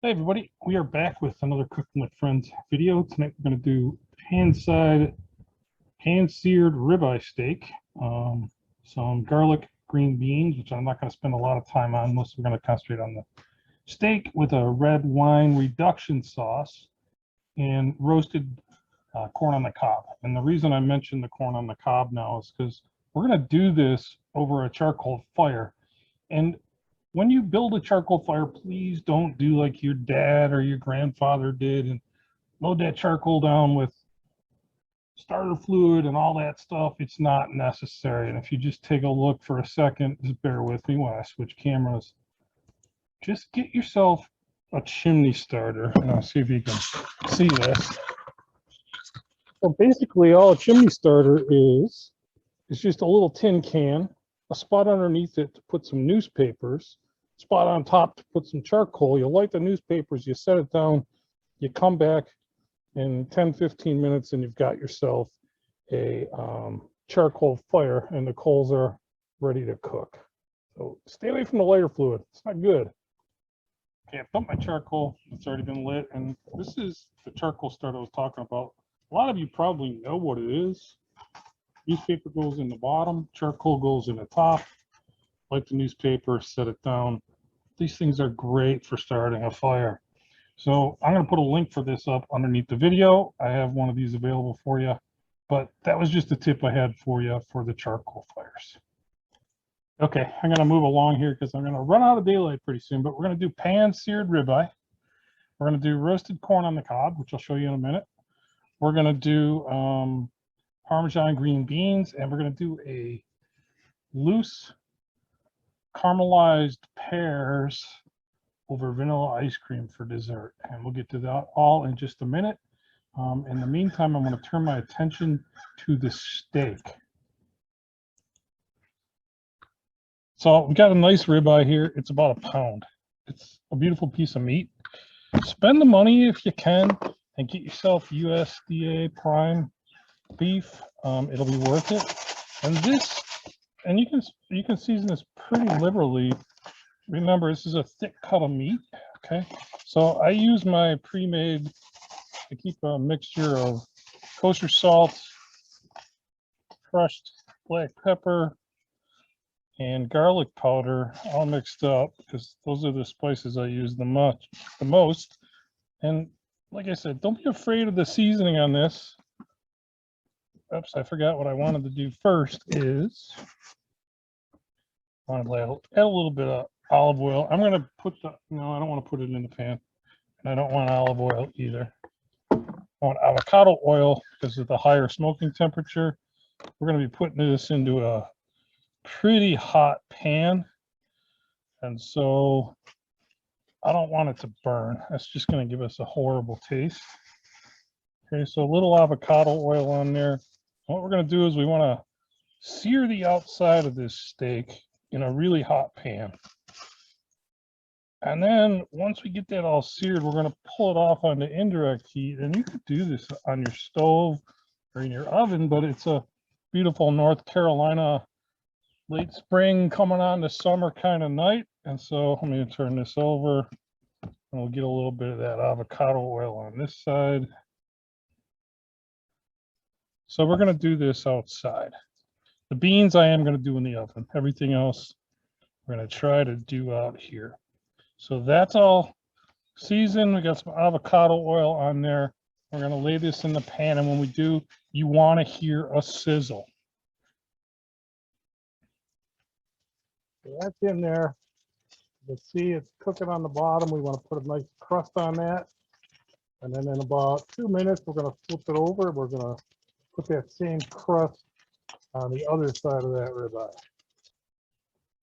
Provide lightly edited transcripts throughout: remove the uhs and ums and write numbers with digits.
Hey everybody, we are back with another Cooking with Friends video. Tonight we're going to do pan-seared ribeye steak, some garlic green beans, which I'm not going to spend a lot of time on. Most we're going to concentrate on the steak with a red wine reduction sauce and roasted corn on the cob. And the reason I mentioned the corn on the cob now is because we're going to do this over a charcoal fire. And when you build a charcoal fire, please don't do like your dad or your grandfather did and load that charcoal down with starter fluid and all that stuff. It's not necessary. And if you just take a look for a second, just bear with me while I switch cameras. Just get yourself a chimney starter, and I'll see if you can see this. So basically all a chimney starter is just a little tin can, a spot underneath it to put some newspapers, spot on top to put some charcoal. You light the newspapers, you set it down, you come back in 10-15 minutes and you've got yourself a charcoal fire and the coals are ready to cook. So stay away from the lighter fluid, it's not good. Okay, I've dumped my charcoal, it's already been lit, and this is the charcoal starter I was talking about. A lot of you probably know what it is. Newspaper goes in the bottom, charcoal goes in the top. Light the newspaper, set it down. These things are great for starting a fire. So I'm going to put a link for this up underneath the video. I have one of these available for you, but that was just a tip I had for you for the charcoal fires. Okay, I'm going to move along here because I'm going to run out of daylight pretty soon, but we're going to do pan-seared ribeye. We're going to do roasted corn on the cob, which I'll show you in a minute. We're going to do Parmesan green beans, and we're going to do a loose caramelized pears over vanilla ice cream for dessert. And we'll get to that all in just a minute. In the meantime, I'm going to turn my attention to the steak. So we got a nice ribeye here. It's about a pound. It's a beautiful piece of meat. Spend the money if you can and get yourself USDA prime beef. It'll be worth it. And this, and you can season this pretty liberally. Remember, this is a thick cut of meat. Okay, so I use my pre-made. I keep a mixture of kosher salt, crushed black pepper, and garlic powder all mixed up because those are the spices I use the most. And like I said, don't be afraid of the seasoning on this. Oops, I forgot what I wanted to do first is I want to add a little bit of olive oil. I'm going to put no, I don't want to put it in the pan. And I don't want olive oil either. I want avocado oil because of the higher smoking temperature. We're going to be putting this into a pretty hot pan. And so I don't want it to burn. That's just going to give us a horrible taste. Okay, so a little avocado oil on there. What we're going to do is we want to sear the outside of this steak in a really hot pan. And then once we get that all seared, we're going to pull it off onto indirect heat. And you could do this on your stove or in your oven, but it's a beautiful North Carolina late spring coming on to summer kind of night. And so I'm going to turn this over and we'll get a little bit of that avocado oil on this side. So we're going to do this outside. The beans I am going to do in the oven. Everything else we're going to try to do out here. So that's all seasoned. We got some avocado oil on there. We're going to lay this in the pan. And when we do, you want to hear a sizzle. So that's in there. You can see it's cooking on the bottom. We want to put a nice crust on that. And then in about 2 minutes, we're going to flip it over. We're going to put that same crust on the other side of that ribeye.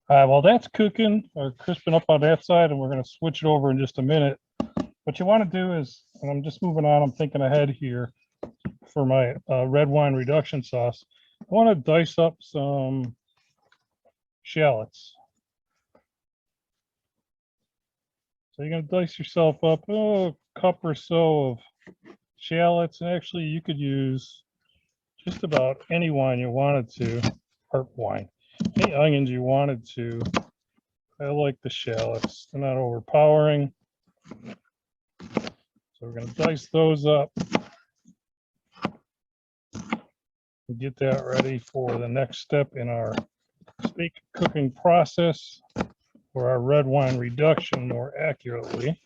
While that's cooking or crisping up on that side, and we're going to switch it over in just a minute. What you want to do is, and I'm just moving on, I'm thinking ahead here for my red wine reduction sauce. I want to dice up some shallots. So you're going to dice yourself up a cup or so of shallots, and actually you could use just about any wine you wanted to, or wine. Any onions you wanted to. I like the shallots. They're not overpowering. So we're going to dice those up and get that ready for the next step in our steak cooking process, or our red wine reduction more accurately.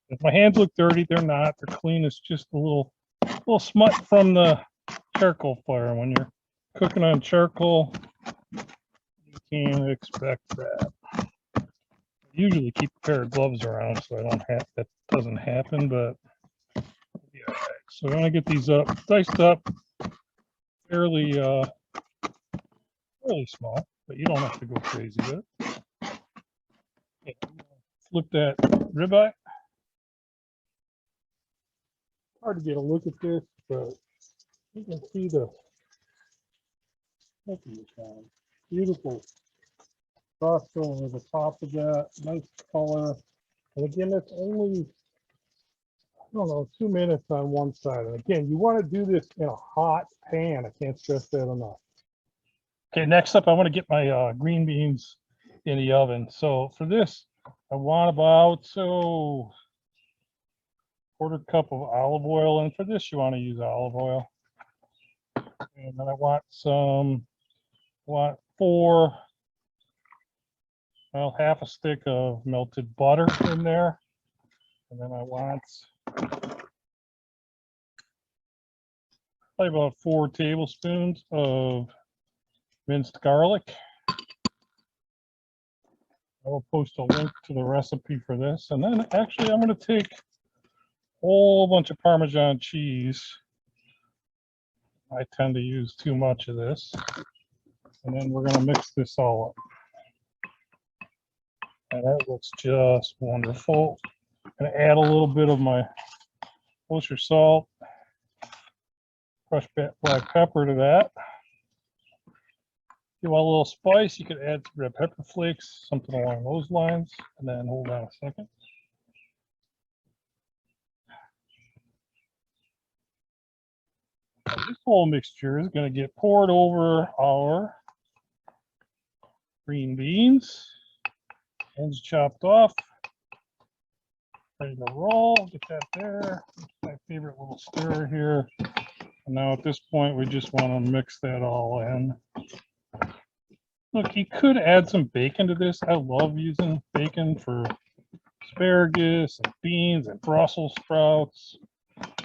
If my hands look dirty, they're not. They're clean. It's just a little smut from the charcoal fire. When you're cooking on charcoal, you can't expect that. I usually keep a pair of gloves around so I don't have that doesn't happen, but yeah. Right. So I'm gonna get these diced up fairly small, but you don't have to go crazy with it. Okay. Flip that ribeye. Hard to get a look at this, but you can see the beautiful sauce over the top of that. Nice color. And again, it's only, I don't know, 2 minutes on one side. And again, you want to do this in a hot pan. I can't stress that enough. Okay, next up, I want to get my green beans in the oven. So for this, I want about quarter cup of olive oil, and for this you want to use olive oil. And then I want half a stick of melted butter in there, and then I want probably about 4 tablespoons of minced garlic. I will post a link to the recipe for this, and then actually I'm going to take whole bunch of Parmesan cheese. I tend to use too much of this. And then we're going to mix this all up. And that looks just wonderful. I'm going to add a little bit of my kosher salt, crushed black pepper to that. If you want a little spice, you could add some red pepper flakes, something along those lines. And then hold on a second. This whole mixture is going to get poured over our green beans, ends chopped off, ready to roll. Get that there. My favorite little stir here. And now at this point, we just want to mix that all in. Look, you could add some bacon to this. I love using bacon for asparagus and beans and Brussels sprouts.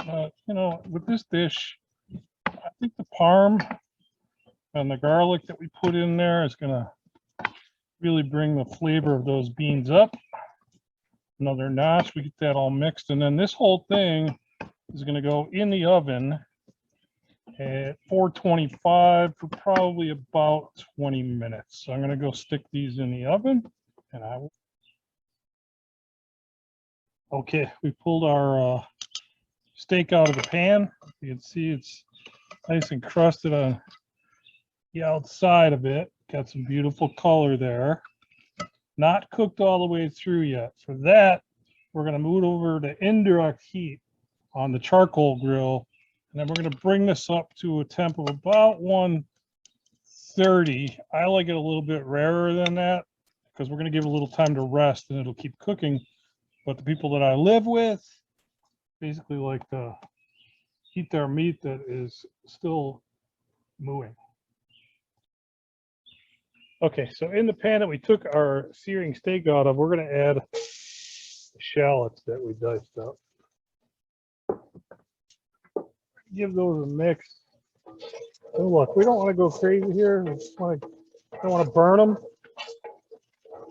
You know, with this dish, I think the parm and the garlic that we put in there is going to really bring the flavor of those beans up another notch. We get that all mixed, and then this whole thing is going to go in the oven at 425 for probably about 20 minutes. So I'm going to go stick these in the oven, and I will. Okay, we pulled our steak out of the pan. You can see it's nice and crusted on the outside of it. Got some beautiful color there. Not cooked all the way through yet. For that, we're going to move over to indirect heat on the charcoal grill. And then we're going to bring this up to a temp of about 130. I like it a little bit rarer than that because we're going to give it a little time to rest and it'll keep cooking. But the people that I live with basically like to heat their meat that is still mooing. Okay, so in the pan that we took our searing steak out of, we're going to add the shallots that we diced up. Give those a mix. And look, we don't want to go crazy here. We just don't want to burn them.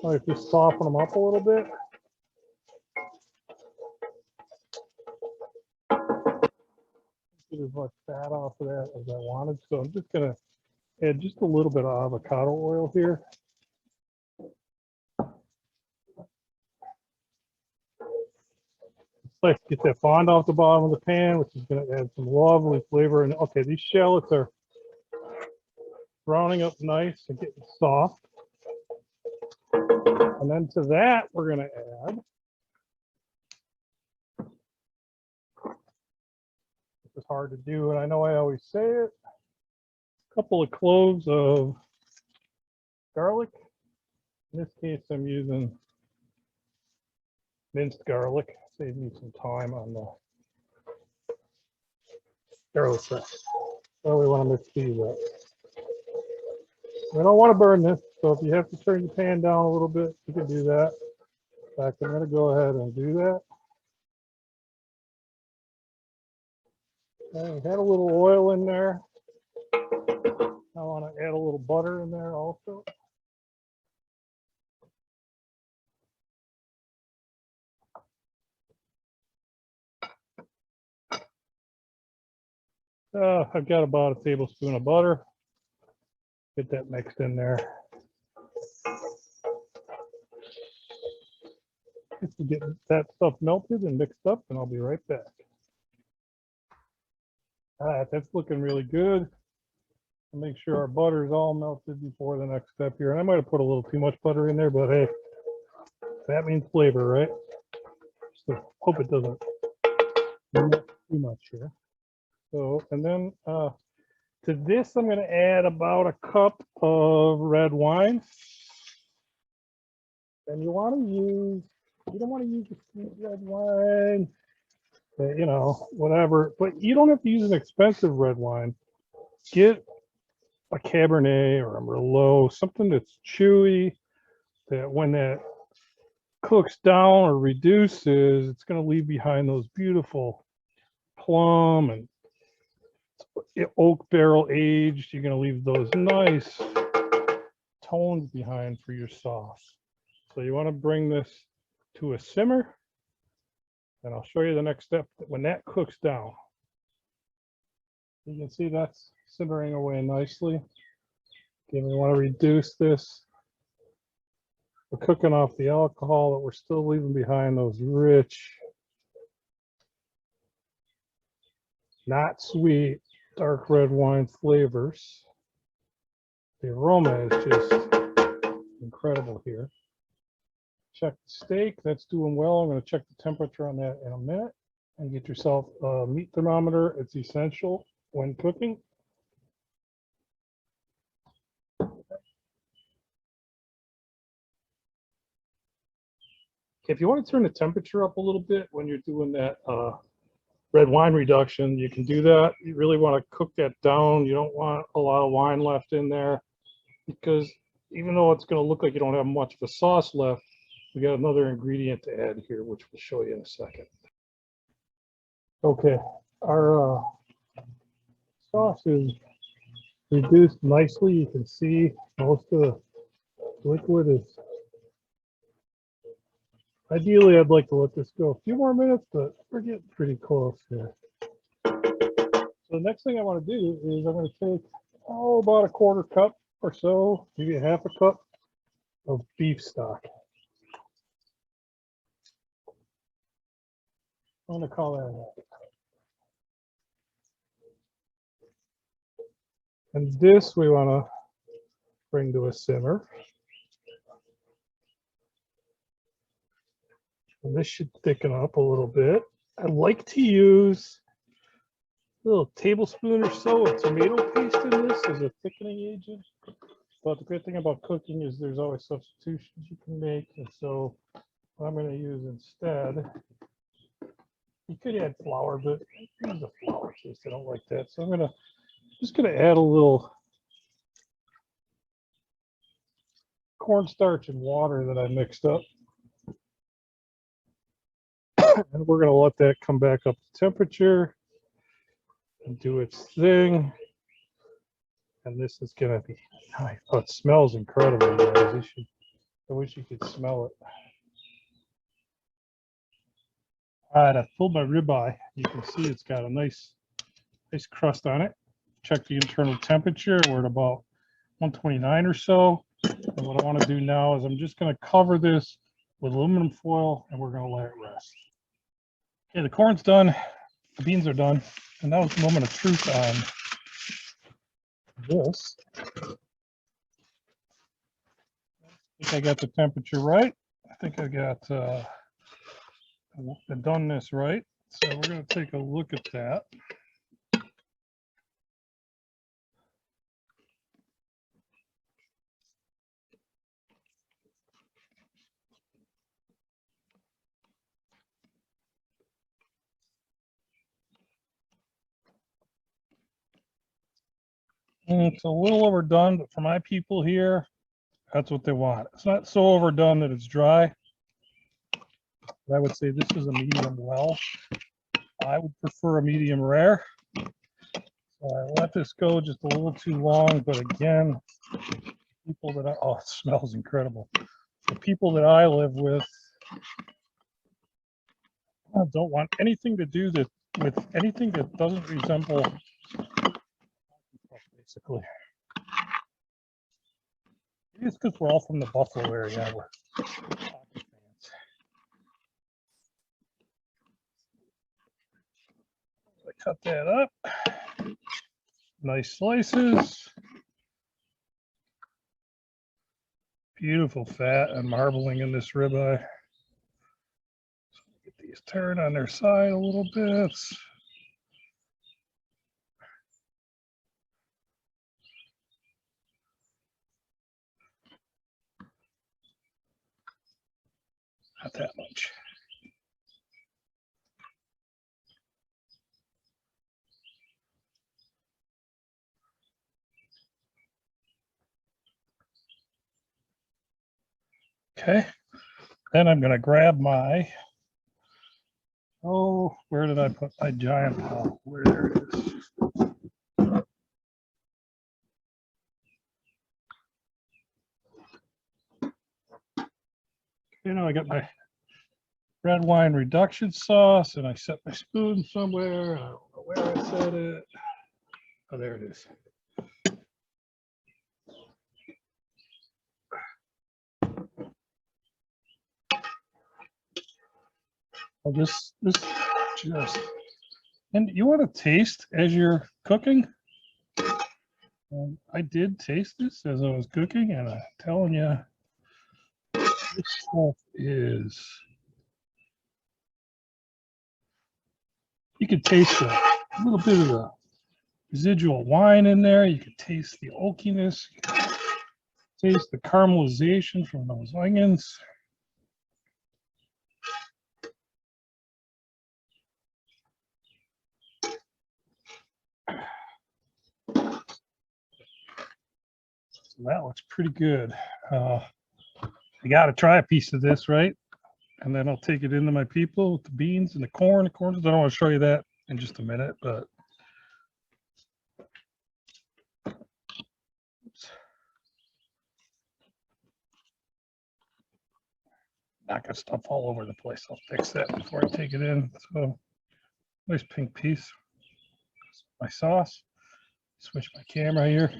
Like just soften them up a little bit. Get as much fat off of that as I wanted. So I'm just going to add just a little bit of avocado oil here. Like get that fond off the bottom of the pan, which is going to add some lovely flavor. And okay, these shallots are browning up nice and getting soft. And then to that, we're going to add, this is hard to do, and I know I always say it, a couple of cloves of garlic. In this case, I'm using minced garlic. Save me some time on the garlic press. So we want to mix these up. We don't want to burn this, so if you have to turn your pan down a little bit, you can do that. In fact, I'm going to go ahead and do that. Okay, had a little oil in there. I want to add a little butter in there also. I've got about a tablespoon of butter. Get that mixed in there. Just to get that stuff melted and mixed up, and I'll be right back. All right, that's looking really good. I'll make sure our butter is all melted before the next step here. And I might have put a little too much butter in there, but hey, that means flavor, right? So hope it doesn't melt too much here. So, and then to this, I'm going to add about a cup of red wine. And you want to use, you don't want to use the sweet red wine, you know, whatever, but you don't have to use an expensive red wine. Get a Cabernet or a Merlot, something that's chewy, that when that cooks down or reduces, it's going to leave behind those beautiful plum and oak barrel aged. You're going to leave those nice tones behind for your sauce. So you want to bring this to a simmer, and I'll show you the next step. When that cooks down, you can see that's simmering away nicely. Again, we want to reduce this. We're cooking off the alcohol, but we're still leaving behind those rich, not sweet, dark red wine flavors. The aroma is just incredible here. Check the steak, that's doing well. I'm going to check the temperature on that in a minute. And get yourself a meat thermometer. It's essential when cooking. If you want to turn the temperature up a little bit when you're doing that red wine reduction, you can do that. You really want to cook that down. You don't want a lot of wine left in there, because even though it's going to look like you don't have much of a sauce left, we got another ingredient to add here, which we'll show you in a second. Okay, our sauce is reduced nicely. You can see most of the liquid is. Ideally, I'd like to let this go a few more minutes, but we're getting pretty close here. So the next thing I want to do is I'm going to take, about a quarter cup or so, maybe a half a cup of beef stock. I'm going to call that. And this we want to bring to a simmer. And this should thicken up a little bit. I like to use a little tablespoon or so of tomato paste in this as a thickening agent. But the great thing about cooking is there's always substitutions you can make. And so what I'm going to use instead, you could add flour, but I use a flour paste. I don't like that. So I'm just going to add a little cornstarch and water that I mixed up. And we're going to let that come back up to temperature and do its thing. And this is going to be nice. Oh, it smells incredible, guys. I wish you could smell it. All right, I pulled my ribeye. You can see it's got a nice crust on it. Check the internal temperature. We're at about 129 or so. And what I want to do now is I'm just going to cover this with aluminum foil, and we're going to let it rest. Okay, the corn's done. The beans are done. And that was the moment of truth on this. I think I got the temperature right. I think I got the doneness right. So we're going to take a look at that. It's a little overdone, but for my people here, that's what they want. It's not so overdone that it's dry. But I would say this is a medium well. I would prefer a medium rare. So I let this go just a little too long, but again, people that oh, it smells incredible. The people that I live with don't want anything to do with anything that doesn't resemble, basically. Maybe it's because we're all from the Buffalo area. We're hockey fans. I cut that up. Nice slices. Beautiful fat and marbling in this ribeye. So get these turned on their side a little bit. Not that much. Okay, then I'm going to grab my, oh, where did I put my giant pile? Where there it is. You know, I got my red wine reduction sauce, and I set my spoon somewhere. I don't know where I set it. Oh, there it is. Well, this just, and you want to taste as you're cooking. I did taste this as I was cooking, and I'm telling you, this stuff is. You can taste a little bit of the residual wine in there. You can taste the oakiness. You can taste the caramelization from those onions. So that looks pretty good. I got to try a piece of this, right? And then I'll take it into my people with the beans and the corn. The corn, I don't want to show you that in just a minute, but oops. Not gonna stuff all over the place. I'll fix that before I take it in. So nice pink piece. My sauce. Switch my camera here.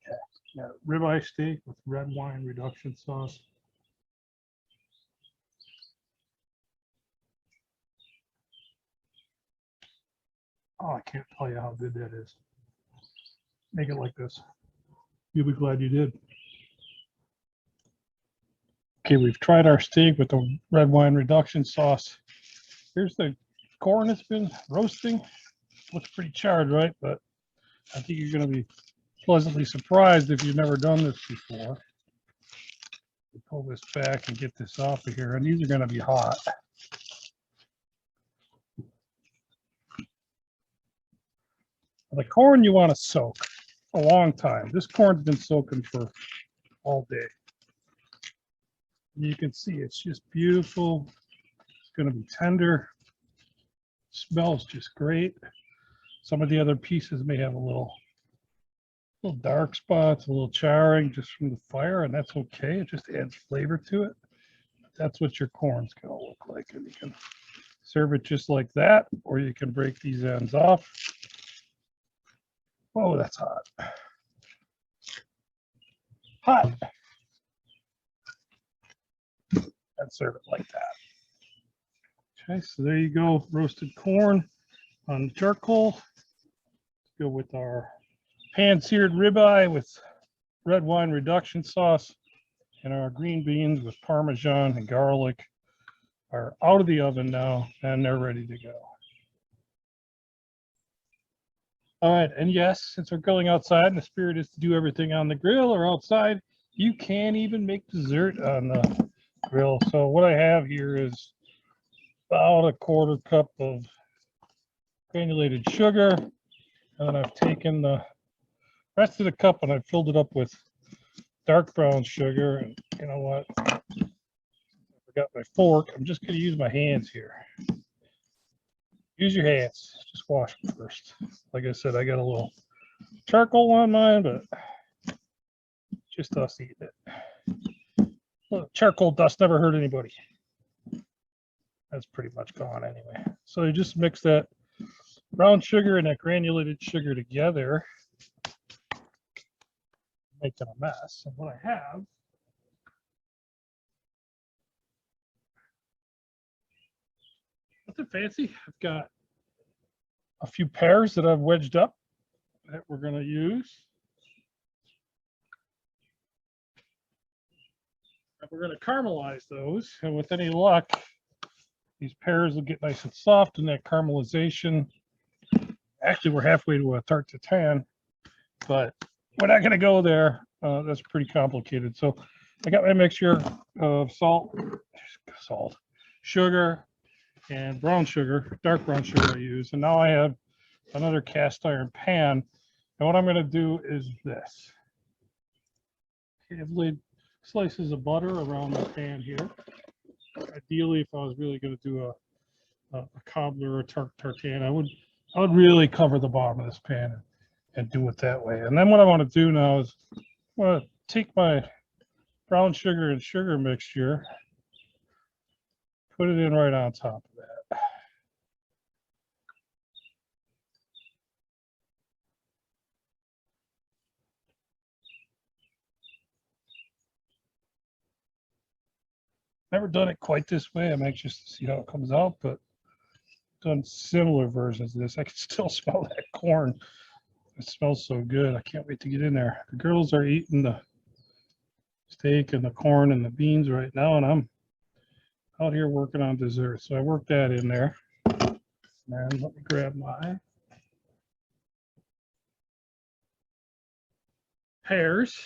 Okay, got ribeye steak with red wine reduction sauce. Oh, I can't tell you how good that is. Make it like this. You'll be glad you did. Okay, we've tried our steak with the red wine reduction sauce. Here's the corn that's been roasting. Looks pretty charred, right? But I think you're going to be pleasantly surprised if you've never done this before. We pull this back and get this off of here, and these are going to be hot. The corn you want to soak a long time. This corn's been soaking for all day. You can see it's just beautiful. It's going to be tender. Smells just great. Some of the other pieces may have a little dark spots, a little charring just from the fire, and that's okay. It just adds flavor to it. That's what your corn's going to look like, and you can serve it just like that, or you can break these ends off. Oh, that's hot. Hot. And serve it like that. Okay, so there you go, roasted corn on charcoal. Let's go with our pan-seared ribeye with red wine reduction sauce, and our green beans with Parmesan and garlic are out of the oven now, and they're ready to go. All right, and yes, since we're grilling outside and the spirit is to do everything on the grill or outside, you can even make dessert on the grill. So what I have here is about a quarter cup of granulated sugar, and then I've taken the rest of the cup and I filled it up with dark brown sugar. And you know what? I forgot my fork. I'm just going to use my hands here. Use your hands. Just wash them first. Like I said, I got a little charcoal on mine, but just us eating it. Well, charcoal dust never hurt anybody. That's pretty much gone anyway. So you just mix that brown sugar and that granulated sugar together, making a mess. And what I have nothing fancy. I've got a few pears that I've wedged up that we're going to use. And we're going to caramelize those, and with any luck, these pears will get nice and soft in that caramelization. Actually, we're halfway to a tarte tatin, but we're not going to go there. That's pretty complicated. So I got my mixture of salt, sugar, and brown sugar, dark brown sugar I use. And now I have another cast iron pan. And what I'm going to do is this. I've laid slices of butter around the pan here. Ideally, if I was really going to do a cobbler or a tartine, I would really cover the bottom of this pan and do it that way. And then what I want to do now is I want to take my brown sugar and sugar mixture, put it in right on top of that. Never done it quite this way. I'm anxious to see how it comes out, but done similar versions of this. I can still smell that corn. It smells so good. I can't wait to get in there. The girls are eating the steak and the corn and the beans right now, and I'm out here working on dessert. So I worked that in there. And let me grab my pears.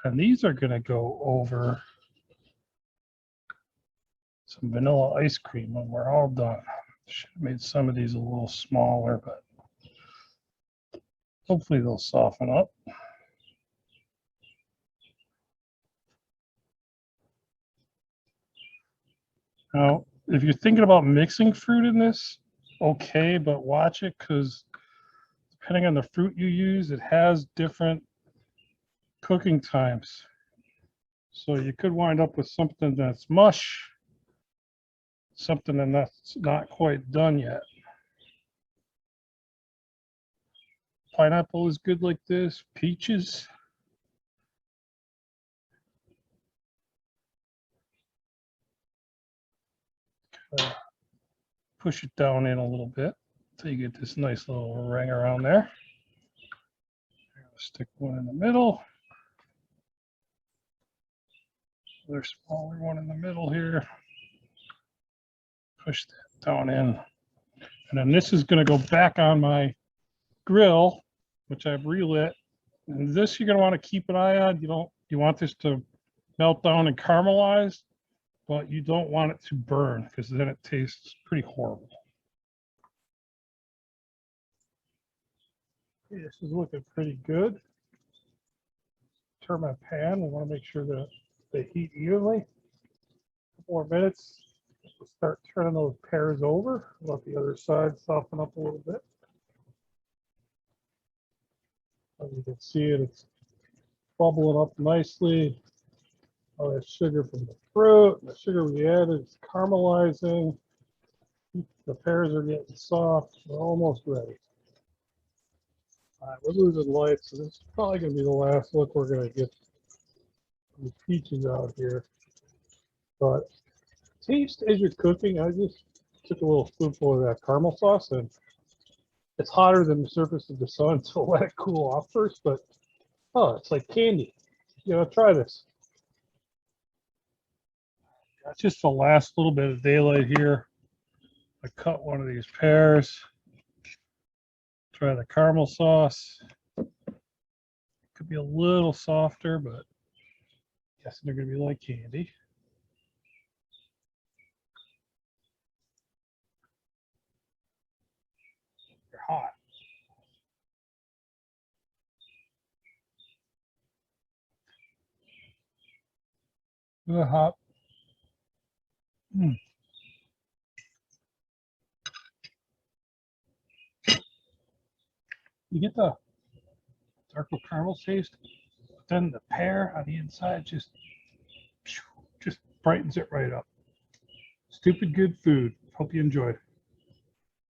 And these are going to go over some vanilla ice cream when we're all done. Should have made some of these a little smaller, but hopefully they'll soften up. Now, if you're thinking about mixing fruit in this, okay, but watch it, because depending on the fruit you use, it has different cooking times. So you could wind up with something that's mush, something that's not quite done yet. Pineapple is good like this, peaches. Push it down in a little bit until you get this nice little ring around there. Stick one in the middle. Another smaller one in the middle here. Push that down in. And then this is going to go back on my grill, which I've relit. And this you're going to want to keep an eye on. You want this to melt down and caramelize, but you don't want it to burn, because then it tastes pretty horrible. Okay, this is looking pretty good. Turn my pan. We want to make sure that they heat evenly. A couple more minutes. We'll start turning those pears over. Let the other side soften up a little bit. As you can see it's bubbling up nicely. All that sugar from the fruit, the sugar we added is caramelizing. The pears are getting soft. We're almost ready. All right, we're losing light, so this is probably going to be the last look we're going to get the peaches out here. But taste as you're cooking. I just took a little spoonful of that caramel sauce, and it's hotter than the surface of the sun, so let it cool off first. But oh, it's like candy. You know, try this. That's just the last little bit of daylight here. I cut one of these pears. Try the caramel sauce. Could be a little softer, but guessing they're going to be like candy. They're hot. They're hot. Mm. You get the dark caramel taste, but then the pear on the inside just brightens it right up. Stupid good food. Hope you enjoyed.